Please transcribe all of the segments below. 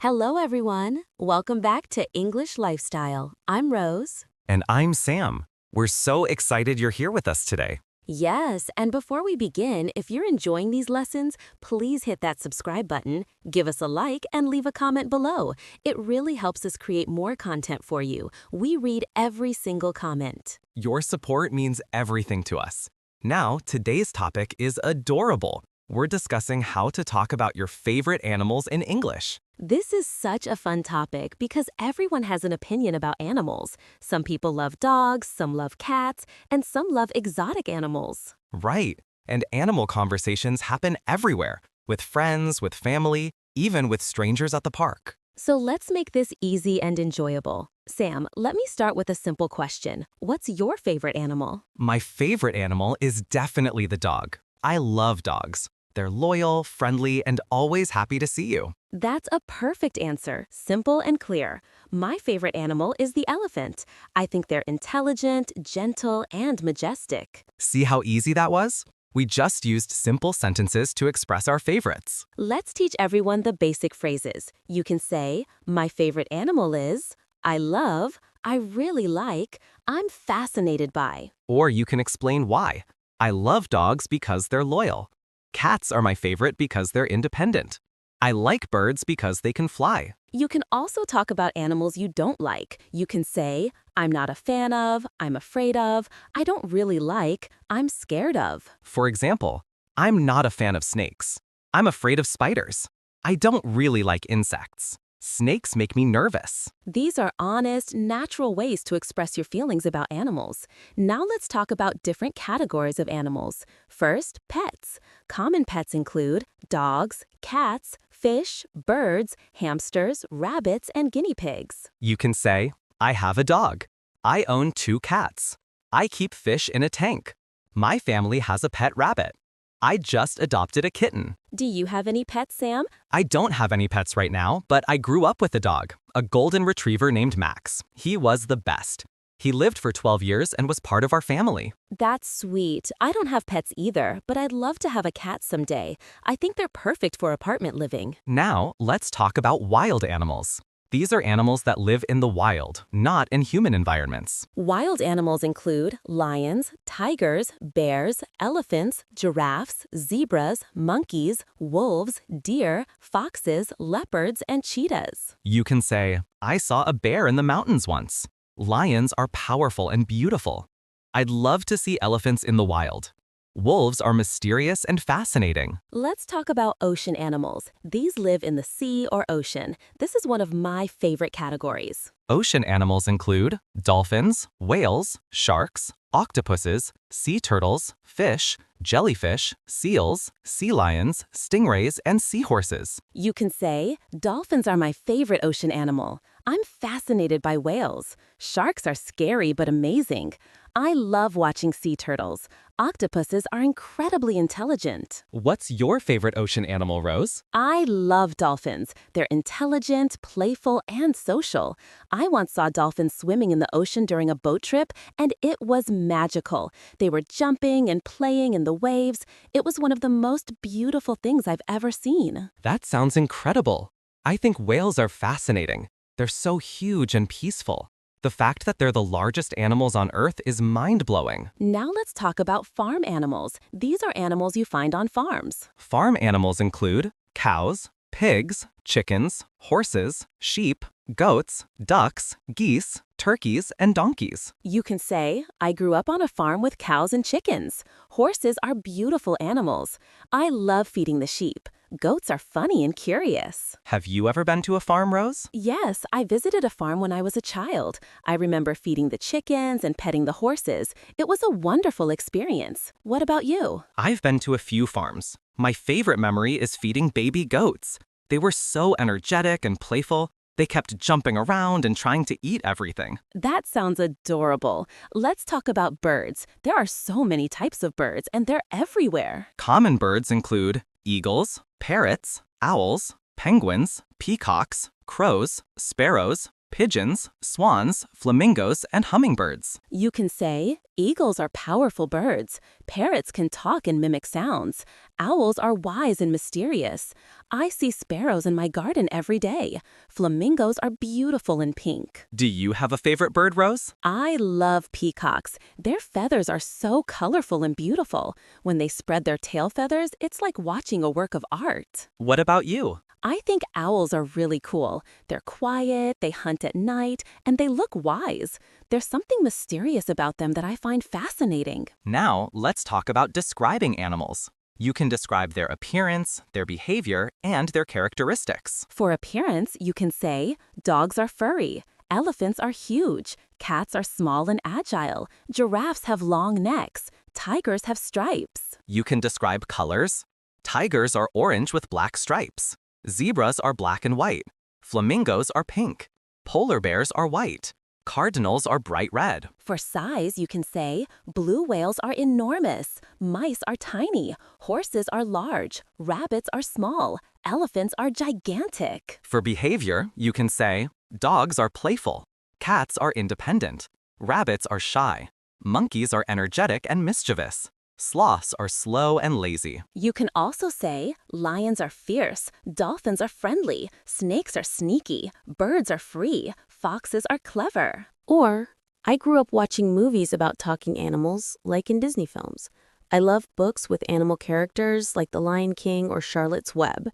Hello, everyone. Welcome back to English Lifestyle. I'm Rose. And I'm Sam. We're so excited you're here with us today. Yes, and before we begin, if you're enjoying these lessons, please hit that subscribe button, give us a like, and leave a comment below. It really helps us create more content for you. We read every single comment. Your support means everything to us. Now, today's topic is adorable. We're discussing how to talk about your favorite animals in English. This is such a fun topic because everyone has an opinion about animals. Some people love dogs, some love cats, and some love exotic animals. Right. And animal conversations happen everywhere, with friends, with family, even with strangers at the park. So let's make this easy and enjoyable. Sam, let me start with a simple question. What's your favorite animal? My favorite animal is definitely the dog. I love dogs. They're loyal, friendly, and always happy to see you. That's a perfect answer, simple and clear. My favorite animal is the elephant. I think they're intelligent, gentle, and majestic. See how easy that was? We just used simple sentences to express our favorites. Let's teach everyone the basic phrases. You can say, my favorite animal is, I love, I really like, I'm fascinated by. Or you can explain why. I love dogs because they're loyal. Cats are my favorite because they're independent. I like birds because they can fly. You can also talk about animals you don't like. You can say, I'm not a fan of, I'm afraid of, I don't really like, I'm scared of. For example, I'm not a fan of snakes. I'm afraid of spiders. I don't really like insects. Snakes make me nervous. These are honest, natural ways to express your feelings about animals. Now let's talk about different categories of animals. First, pets. Common pets include dogs, cats, fish, birds, hamsters, rabbits, and guinea pigs. You can say, I have a dog. I own 2 cats. I keep fish in a tank. My family has a pet rabbit. I just adopted a kitten. Do you have any pets, Sam? I don't have any pets right now, but I grew up with a dog, a golden retriever named Max. He was the best. He lived for 12 years and was part of our family. That's sweet. I don't have pets either, but I'd love to have a cat someday. I think they're perfect for apartment living. Now, let's talk about wild animals. These are animals that live in the wild, not in human environments. Wild animals include lions, tigers, bears, elephants, giraffes, zebras, monkeys, wolves, deer, foxes, leopards, and cheetahs. You can say, I saw a bear in the mountains once. Lions are powerful and beautiful. I'd love to see elephants in the wild. Wolves are mysterious and fascinating. Let's talk about ocean animals. These live in the sea or ocean. This is one of my favorite categories. Ocean animals include dolphins, whales, sharks, octopuses, sea turtles, fish, jellyfish, seals, sea lions, stingrays, and seahorses. You can say, dolphins are my favorite ocean animal. I'm fascinated by whales. Sharks are scary but amazing. I love watching sea turtles. Octopuses are incredibly intelligent. What's your favorite ocean animal, Rose? I love dolphins. They're intelligent, playful, and social. I once saw dolphins swimming in the ocean during a boat trip, and it was magical. They were jumping and playing in the waves. It was one of the most beautiful things I've ever seen. That sounds incredible. I think whales are fascinating. They're so huge and peaceful. The fact that they're the largest animals on Earth is mind-blowing. Now let's talk about farm animals. These are animals you find on farms. Farm animals include cows, pigs, chickens, horses, sheep, goats, ducks, geese, turkeys, and donkeys. You can say, I grew up on a farm with cows and chickens. Horses are beautiful animals. I love feeding the sheep. Goats are funny and curious. Have you ever been to a farm, Rose? Yes, I visited a farm when I was a child. I remember feeding the chickens and petting the horses. It was a wonderful experience. What about you? I've been to a few farms. My favorite memory is feeding baby goats. They were so energetic and playful. They kept jumping around and trying to eat everything. That sounds adorable. Let's talk about birds. There are so many types of birds, and they're everywhere. Common birds include eagles, parrots, owls, penguins, peacocks, crows, sparrows, pigeons, swans, flamingos, and hummingbirds. You can say, eagles are powerful birds. Parrots can talk and mimic sounds. Owls are wise and mysterious. I see sparrows in my garden every day. Flamingos are beautiful and pink. Do you have a favorite bird, Rose? I love peacocks. Their feathers are so colorful and beautiful. When they spread their tail feathers, it's like watching a work of art. What about you? I think owls are really cool. They're quiet, they hunt at night, and they look wise. There's something mysterious about them that I find fascinating. Now, let's talk about describing animals. You can describe their appearance, their behavior, and their characteristics. For appearance, you can say, dogs are furry, elephants are huge, cats are small and agile, giraffes have long necks, tigers have stripes. You can describe colors. Tigers are orange with black stripes. Zebras are black and white. Flamingos are pink. Polar bears are white. Cardinals are bright red. For size, you can say, blue whales are enormous, mice are tiny, horses are large, rabbits are small, elephants are gigantic. For behavior, you can say, dogs are playful. Cats are independent. Rabbits are shy. Monkeys are energetic and mischievous. Sloths are slow and lazy. You can also say, lions are fierce, dolphins are friendly, snakes are sneaky, birds are free, foxes are clever. Or, I grew up watching movies about talking animals, like in Disney films. I love books with animal characters like The Lion King or Charlotte's Web.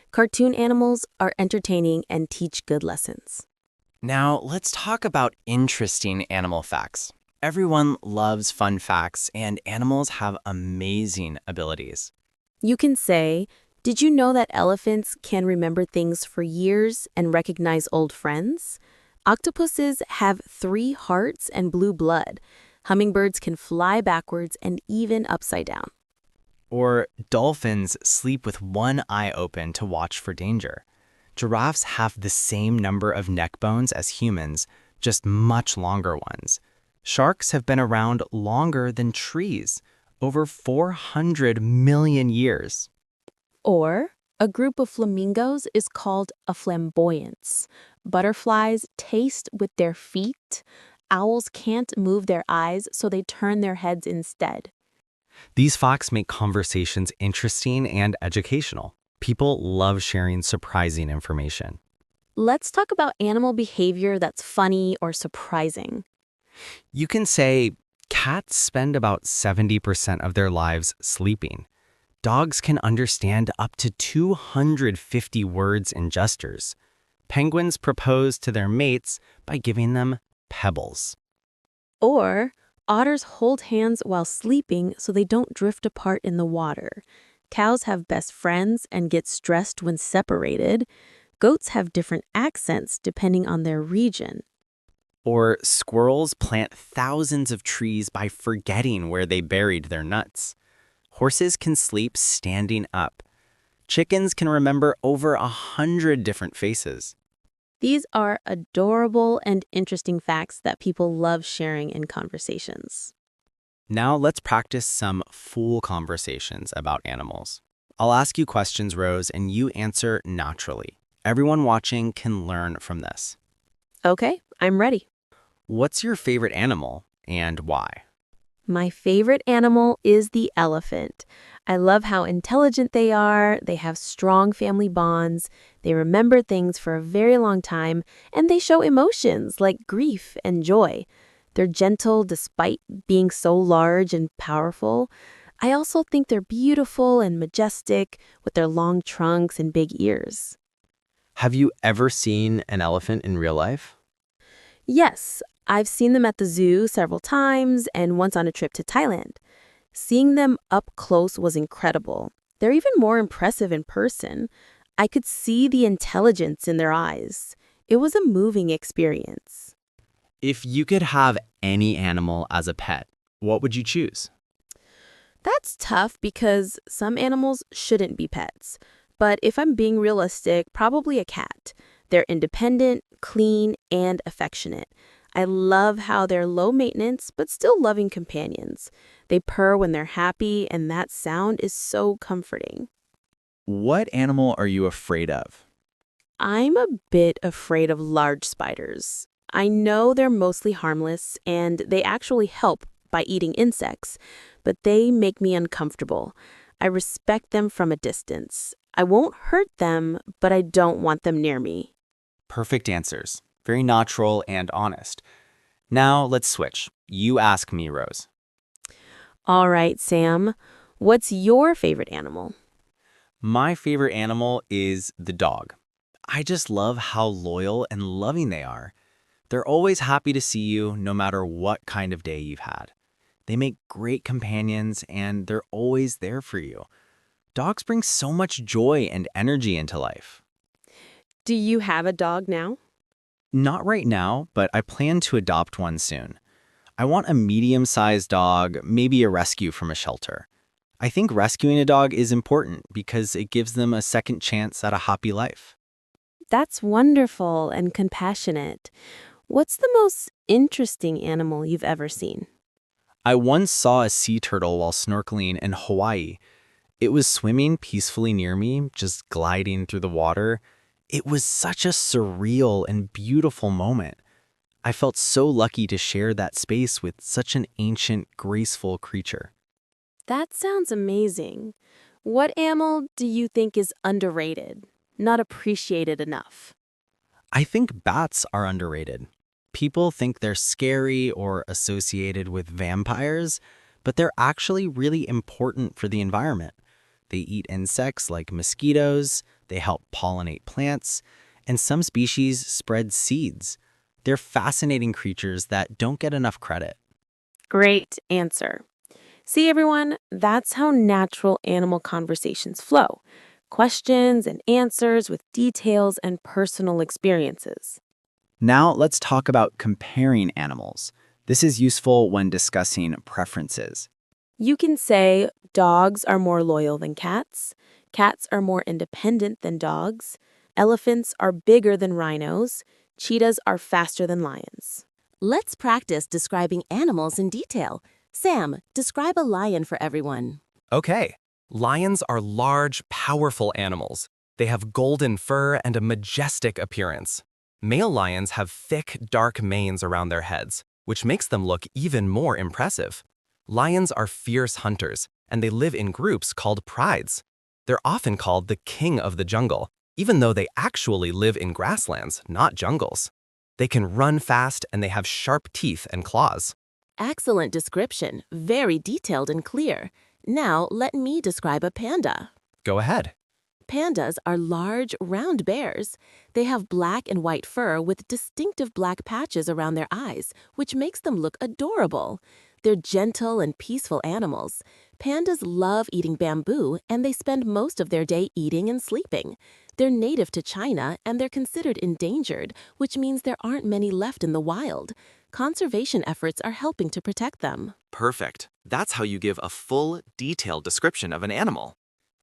Cartoon animals are entertaining and teach good lessons. Now, let's talk about interesting animal facts. Everyone loves fun facts, and animals have amazing abilities. You can say, did you know that elephants can remember things for years and recognize old friends? Octopuses have 3 hearts and blue blood. Hummingbirds can fly backwards and even upside down. Or dolphins sleep with one eye open to watch for danger. Giraffes have the same number of neck bones as humans, just much longer ones. Sharks have been around longer than trees, over 400 million years. Or, a group of flamingos is called a flamboyance. Butterflies taste with their feet. Owls can't move their eyes, so they turn their heads instead. These facts make conversations interesting and educational. People love sharing surprising information. Let's talk about animal behavior that's funny or surprising. You can say, cats spend about 70% of their lives sleeping. Dogs can understand up to 250 words and gestures. Penguins propose to their mates by giving them pebbles. Or, otters hold hands while sleeping so they don't drift apart in the water. Cows have best friends and get stressed when separated. Goats have different accents depending on their region. Or squirrels plant thousands of trees by forgetting where they buried their nuts. Horses can sleep standing up. Chickens can remember over 100 different faces. These are adorable and interesting facts that people love sharing in conversations. Now let's practice some full conversations about animals. I'll ask you questions, Rose, and you answer naturally. Everyone watching can learn from this. Okay, I'm ready. What's your favorite animal and why? My favorite animal is the elephant. I love how intelligent they are, they have strong family bonds, they remember things for a very long time, and they show emotions like grief and joy. They're gentle despite being so large and powerful. I also think they're beautiful and majestic with their long trunks and big ears. Have you ever seen an elephant in real life? Yes, I've seen them at the zoo several times and once on a trip to Thailand. Seeing them up close was incredible. They're even more impressive in person. I could see the intelligence in their eyes. It was a moving experience. If you could have any animal as a pet, what would you choose? That's tough because some animals shouldn't be pets. But if I'm being realistic, probably a cat. They're independent, clean, and affectionate. I love how they're low maintenance, but still loving companions. They purr when they're happy, and that sound is so comforting. What animal are you afraid of? I'm a bit afraid of large spiders. I know they're mostly harmless and they actually help by eating insects, but they make me uncomfortable. I respect them from a distance. I won't hurt them, but I don't want them near me. Perfect answers. Very natural and honest. Now let's switch. You ask me, Rose. All right, Sam, what's your favorite animal? My favorite animal is the dog. I just love how loyal and loving they are. They're always happy to see you no matter what kind of day you've had. They make great companions and they're always there for you. Dogs bring so much joy and energy into life. Do you have a dog now? Not right now, but I plan to adopt one soon. I want a medium-sized dog, maybe a rescue from a shelter. I think rescuing a dog is important because it gives them a second chance at a happy life. That's wonderful and compassionate. What's the most interesting animal you've ever seen? I once saw a sea turtle while snorkeling in Hawaii. It was swimming peacefully near me, just gliding through the water. It was such a surreal and beautiful moment. I felt so lucky to share that space with such an ancient, graceful creature. That sounds amazing. What animal do you think is underrated, not appreciated enough? I think bats are underrated. People think they're scary or associated with vampires, but they're actually really important for the environment. They eat insects like mosquitoes, they help pollinate plants, and some species spread seeds. They're fascinating creatures that don't get enough credit. Great answer. See, everyone, that's how natural animal conversations flow. Questions and answers with details and personal experiences. Now let's talk about comparing animals. This is useful when discussing preferences. You can say dogs are more loyal than cats, cats are more independent than dogs, elephants are bigger than rhinos, cheetahs are faster than lions. Let's practice describing animals in detail. Sam, describe a lion for everyone. Okay. Lions are large, powerful animals. They have golden fur and a majestic appearance. Male lions have thick, dark manes around their heads, which makes them look even more impressive. Lions are fierce hunters, and they live in groups called prides. They're often called the king of the jungle, even though they actually live in grasslands, not jungles. They can run fast, and they have sharp teeth and claws. Excellent description, very detailed and clear. Now, let me describe a panda. Go ahead. Pandas are large, round bears. They have black and white fur with distinctive black patches around their eyes, which makes them look adorable. They're gentle and peaceful animals. Pandas love eating bamboo, and they spend most of their day eating and sleeping. They're native to China, and they're considered endangered, which means there aren't many left in the wild. Conservation efforts are helping to protect them. Perfect. That's how you give a full, detailed description of an animal.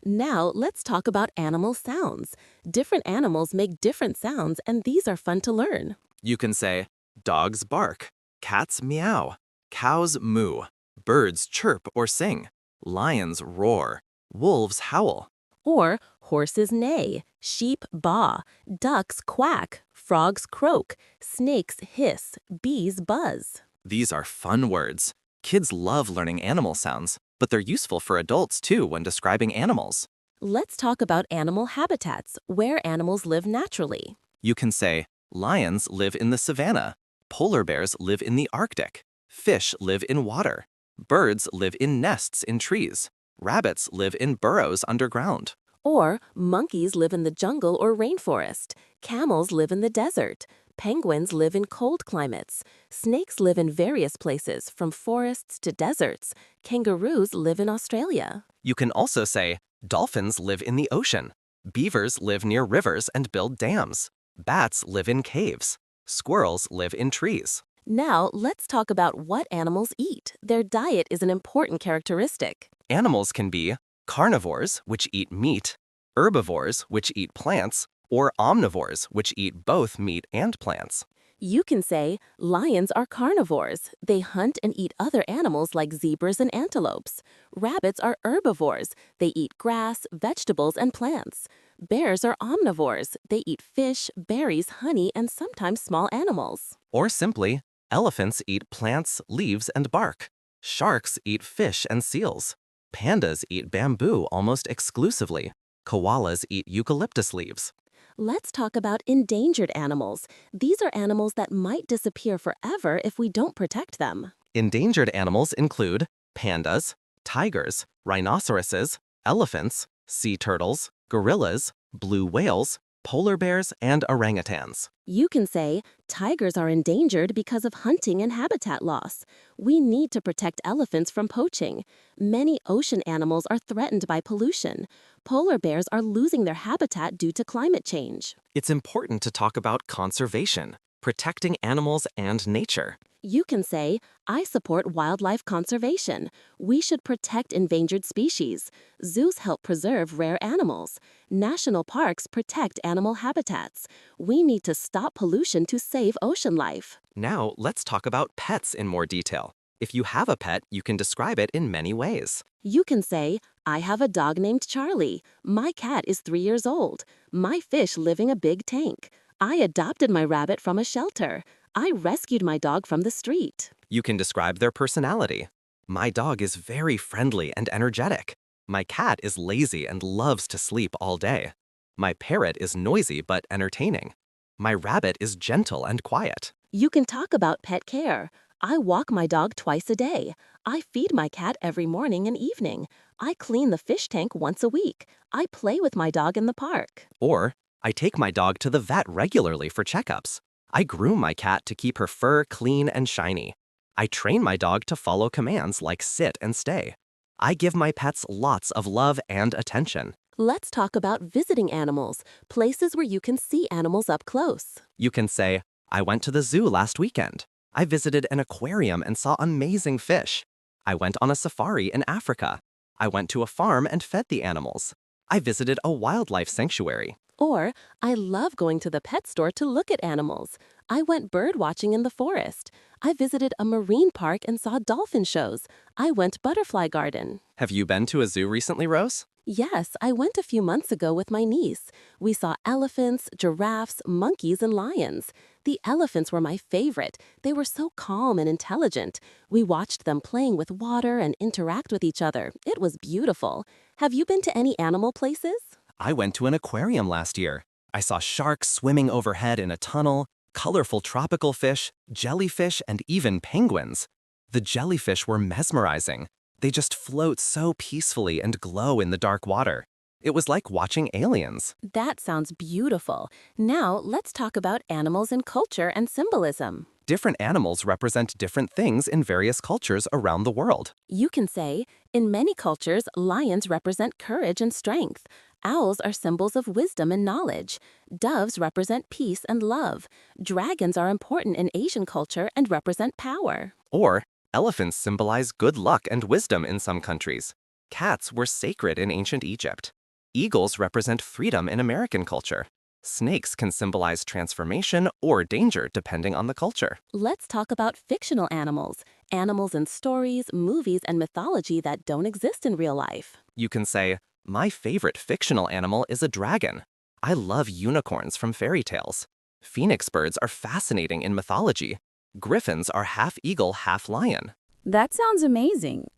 Now, let's talk about animal sounds. Different animals make different sounds, and these are fun to learn. You can say, dogs bark, cats meow, cows moo, birds chirp or sing, lions roar, wolves howl. Or horses neigh, sheep baa, ducks quack, frogs croak, snakes hiss, bees buzz. These are fun words. Kids love learning animal sounds, but they're useful for adults too when describing animals. Let's talk about animal habitats, where animals live naturally. You can say, lions live in the savanna, polar bears live in the Arctic, fish live in water, birds live in nests in trees, rabbits live in burrows underground. Or monkeys live in the jungle or rainforest, camels live in the desert, penguins live in cold climates, snakes live in various places from forests to deserts, kangaroos live in Australia. You can also say, dolphins live in the ocean, beavers live near rivers and build dams, bats live in caves, squirrels live in trees. Now, let's talk about what animals eat. Their diet is an important characteristic. Animals can be carnivores, which eat meat, herbivores, which eat plants, or omnivores, which eat both meat and plants. You can say, lions are carnivores. They hunt and eat other animals like zebras and antelopes. Rabbits are herbivores. They eat grass, vegetables, and plants. Bears are omnivores. They eat fish, berries, honey, and sometimes small animals. Or simply, elephants eat plants, leaves, and bark. Sharks eat fish and seals. Pandas eat bamboo almost exclusively. Koalas eat eucalyptus leaves. Let's talk about endangered animals. These are animals that might disappear forever if we don't protect them. Endangered animals include pandas, tigers, rhinoceroses, elephants, sea turtles, gorillas, blue whales, polar bears, and orangutans. You can say, tigers are endangered because of hunting and habitat loss. We need to protect elephants from poaching. Many ocean animals are threatened by pollution. Polar bears are losing their habitat due to climate change. It's important to talk about conservation, protecting animals and nature. You can say, I support wildlife conservation. We should protect endangered species. Zoos help preserve rare animals. National parks protect animal habitats. We need to stop pollution to save ocean life. Now, let's talk about pets in more detail. If you have a pet, you can describe it in many ways. You can say, I have a dog named Charlie. My cat is 3 years old. My fish live in a big tank. I adopted my rabbit from a shelter. I rescued my dog from the street. You can describe their personality. My dog is very friendly and energetic. My cat is lazy and loves to sleep all day. My parrot is noisy but entertaining. My rabbit is gentle and quiet. You can talk about pet care. I walk my dog twice a day. I feed my cat every morning and evening. I clean the fish tank once a week. I play with my dog in the park. Or, I take my dog to the vet regularly for checkups. I groom my cat to keep her fur clean and shiny. I train my dog to follow commands like sit and stay. I give my pets lots of love and attention. Let's talk about visiting animals, places where you can see animals up close. You can say, I went to the zoo last weekend. I visited an aquarium and saw amazing fish. I went on a safari in Africa. I went to a farm and fed the animals. I visited a wildlife sanctuary. Or, I love going to the pet store to look at animals. I went bird watching in the forest. I visited a marine park and saw dolphin shows. I went butterfly garden. Have you been to a zoo recently, Rose? Yes, I went a few months ago with my niece. We saw elephants, giraffes, monkeys, and lions. The elephants were my favorite. They were so calm and intelligent. We watched them playing with water and interact with each other. It was beautiful. Have you been to any animal places? I went to an aquarium last year. I saw sharks swimming overhead in a tunnel, colorful tropical fish, jellyfish, and even penguins. The jellyfish were mesmerizing. They just float so peacefully and glow in the dark water. It was like watching aliens. That sounds beautiful. Now, let's talk about animals and culture and symbolism. Different animals represent different things in various cultures around the world. You can say, in many cultures, lions represent courage and strength. Owls are symbols of wisdom and knowledge. Doves represent peace and love. Dragons are important in Asian culture and represent power. Or, elephants symbolize good luck and wisdom in some countries. Cats were sacred in ancient Egypt. Eagles represent freedom in American culture. Snakes can symbolize transformation or danger depending on the culture. Let's talk about fictional animals. Animals in stories, movies, and mythology that don't exist in real life. You can say, my favorite fictional animal is a dragon. I love unicorns from fairy tales. Phoenix birds are fascinating in mythology. Griffins are half eagle, half lion. That sounds amazing.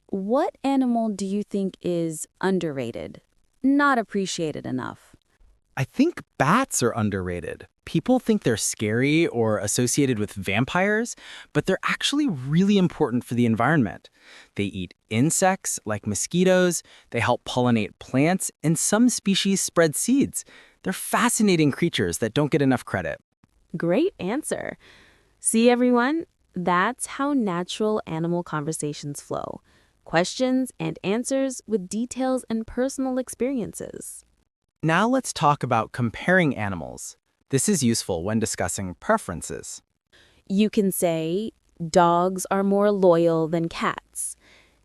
What animal do you think is underrated? Not appreciated enough? I think bats are underrated. People think they're scary or associated with vampires, but they're actually really important for the environment. They eat insects like mosquitoes, they help pollinate plants, and some species spread seeds. They're fascinating creatures that don't get enough credit. Great answer. See, everyone? That's how natural animal conversations flow. Questions and answers with details and personal experiences. Now let's talk about comparing animals. This is useful when discussing preferences. You can say, dogs are more loyal than cats.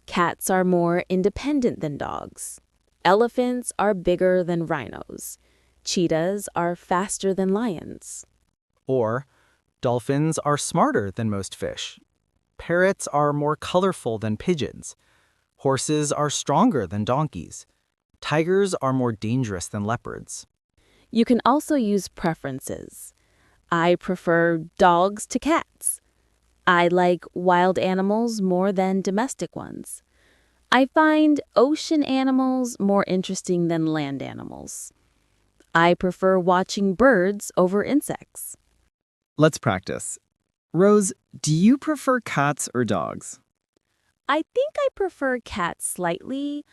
Cats are more independent than dogs. Elephants are bigger than rhinos. Cheetahs are faster than lions. Or, dolphins are smarter than most fish. Parrots are more colorful than pigeons. Horses are stronger than donkeys. Tigers are more dangerous than leopards. You can also use preferences. I prefer dogs to cats. I like wild animals more than domestic ones. I find ocean animals more interesting than land animals. I prefer watching birds over insects. Let's practice. Rose, do you prefer cats or dogs? I think I prefer cats slightly.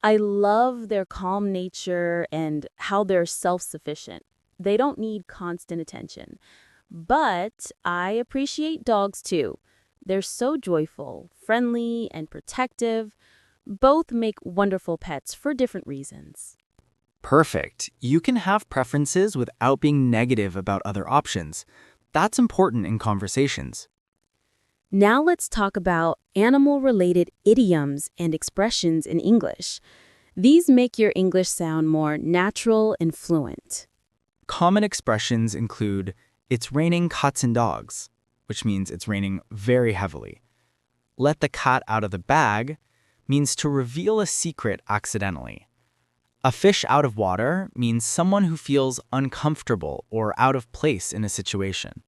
I love their calm nature and how they're self-sufficient. They don't need constant attention. But I appreciate dogs too. They're so joyful, friendly, and protective. Both make wonderful pets for different reasons. Perfect. You can have preferences without being negative about other options. That's important in conversations. Now let's talk about animal-related idioms and expressions in English. These make your English sound more natural and fluent. Common expressions include, it's raining cats and dogs, which means it's raining very heavily. Let the cat out of the bag means to reveal a secret accidentally. A fish out of water means someone who feels uncomfortable or out of place in a situation.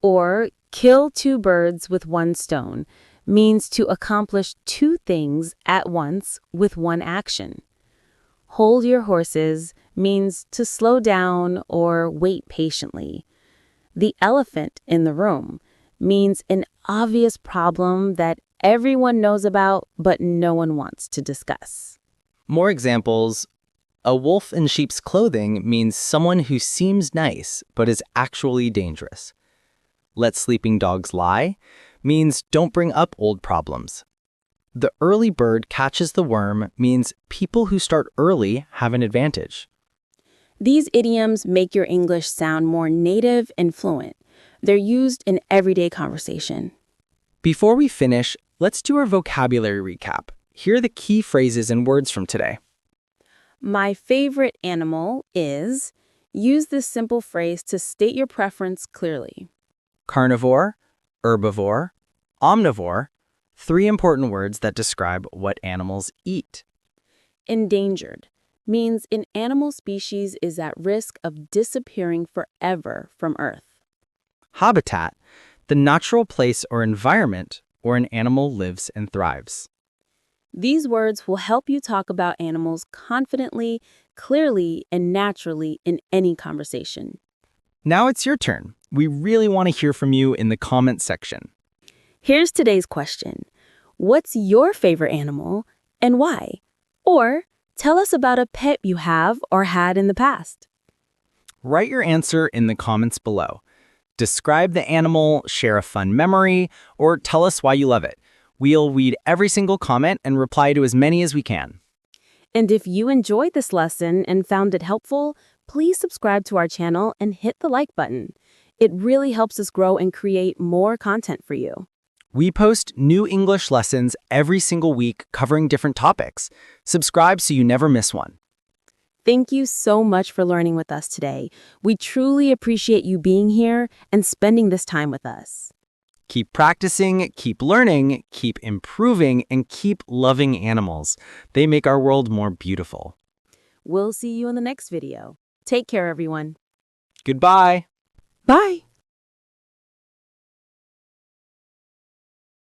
Or kill two birds with one stone means to accomplish two things at once with one action. Hold your horses means to slow down or wait patiently. The elephant in the room means an obvious problem that everyone knows about but no one wants to discuss. More examples. A wolf in sheep's clothing means someone who seems nice but is actually dangerous. Let sleeping dogs lie means don't bring up old problems. The early bird catches the worm means people who start early have an advantage. These idioms make your English sound more native and fluent. They're used in everyday conversation. Before we finish, let's do our vocabulary recap. Here are the key phrases and words from today. My favorite animal is. Use this simple phrase to state your preference clearly. Carnivore, herbivore, omnivore, 3 important words that describe what animals eat. Endangered means an animal species is at risk of disappearing forever from Earth. Habitat, the natural place or environment where an animal lives and thrives. These words will help you talk about animals confidently, clearly, and naturally in any conversation. Now it's your turn. We really want to hear from you in the comments section. Here's today's question. What's your favorite animal and why? Or tell us about a pet you have or had in the past. Write your answer in the comments below. Describe the animal, share a fun memory, or tell us why you love it. We'll read every single comment and reply to as many as we can. And if you enjoyed this lesson and found it helpful, please subscribe to our channel and hit the like button. It really helps us grow and create more content for you. We post new English lessons every single week covering different topics. Subscribe so you never miss one. Thank you so much for learning with us today. We truly appreciate you being here and spending this time with us. Keep practicing, keep learning, keep improving, and keep loving animals. They make our world more beautiful. We'll see you in the next video. Take care, everyone. Goodbye. Bye.